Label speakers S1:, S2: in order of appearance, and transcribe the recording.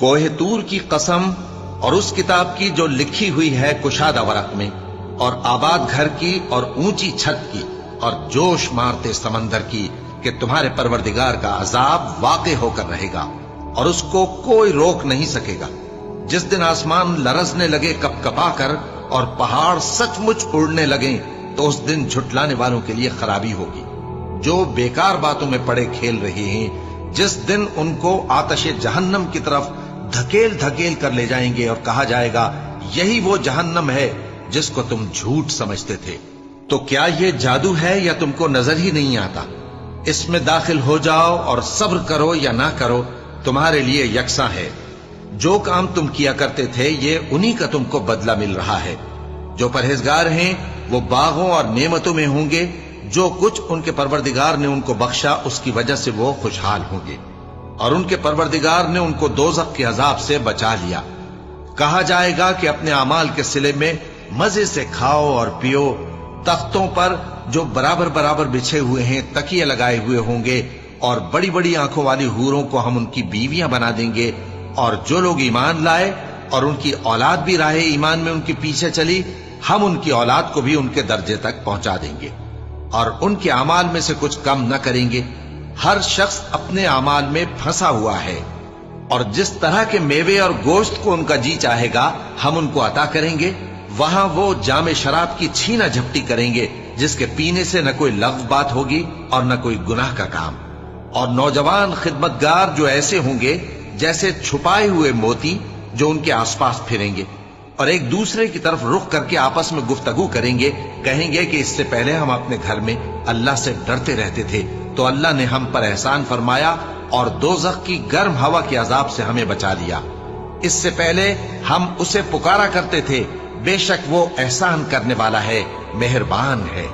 S1: کوہ طور کی قسم اور اس کتاب کی جو لکھی ہوئی ہے کشادہ ورق میں، اور آباد گھر کی اور اونچی چھت کی، اور جوش مارتے سمندر کی کہ تمہارے پروردگار کا عذاب واقع ہو کر رہے گا اور اس کو کوئی روک نہیں سکے گا۔ جس دن آسمان لرزنے لگے کپ کپا کر اور پہاڑ سچ مچ اڑنے لگیں تو اس دن جھٹلانے والوں کے لیے خرابی ہوگی، جو بیکار باتوں میں پڑے کھیل رہے ہیں۔ جس دن ان کو آتش جہنم کی طرف دھکیل دھکیل کر لے جائیں گے اور کہا جائے گا یہی وہ جہنم ہے جس کو تم جھوٹ سمجھتے تھے۔ تو کیا یہ جادو ہے یا تم کو نظر ہی نہیں آتا؟ اس میں داخل ہو جاؤ اور صبر کرو یا نہ کرو تمہارے لیے یکساں ہے۔ جو کام تم کیا کرتے تھے یہ انہی کا تم کو بدلہ مل رہا ہے۔ جو پرہیزگار ہیں وہ باغوں اور نعمتوں میں ہوں گے، جو کچھ ان کے پروردگار نے ان کو بخشا اس کی وجہ سے وہ خوشحال ہوں گے، اور ان کے پروردگار نے ان کو دوزخ کے عذاب سے بچا لیا۔ کہا جائے گا کہ اپنے اعمال کے صلے میں مزے سے کھاؤ اور پیو، تختوں پر جو برابر برابر بچھے ہوئے ہیں تکیے لگائے ہوئے ہوں گے، اور بڑی بڑی آنکھوں والی حوروں کو ہم ان کی بیویاں بنا دیں گے۔ اور جو لوگ ایمان لائے اور ان کی اولاد بھی راہ ایمان میں ان کے پیچھے چلی، ہم ان کی اولاد کو بھی ان کے درجے تک پہنچا دیں گے اور ان کے اعمال میں سے کچھ کم نہ کریں گے۔ ہر شخص اپنے اعمال میں پھنسا ہوا ہے، اور جس طرح کے میوے اور گوشت کو ان کا جی چاہے گا ہم ان کو عطا کریں گے۔ وہاں وہ جام شراب کی چھینا جھپٹی کریں گے جس کے پینے سے نہ کوئی لغو بات ہوگی اور نہ کوئی گناہ کا کام۔ اور نوجوان خدمتگار جو ایسے ہوں گے جیسے چھپائے ہوئے موتی جو ان کے آس پاس پھریں گے، اور ایک دوسرے کی طرف رخ کر کے آپس میں گفتگو کریں گے، کہیں گے کہ اس سے پہلے ہم اپنے گھر میں اللہ سے ڈرتے رہتے تھے تو اللہ نے ہم پر احسان فرمایا اور دوزخ کی گرم ہوا کے عذاب سے ہمیں بچا لیا۔ اس سے پہلے ہم اسے پکارا کرتے تھے، بے شک وہ احسان کرنے والا ہے، مہربان ہے۔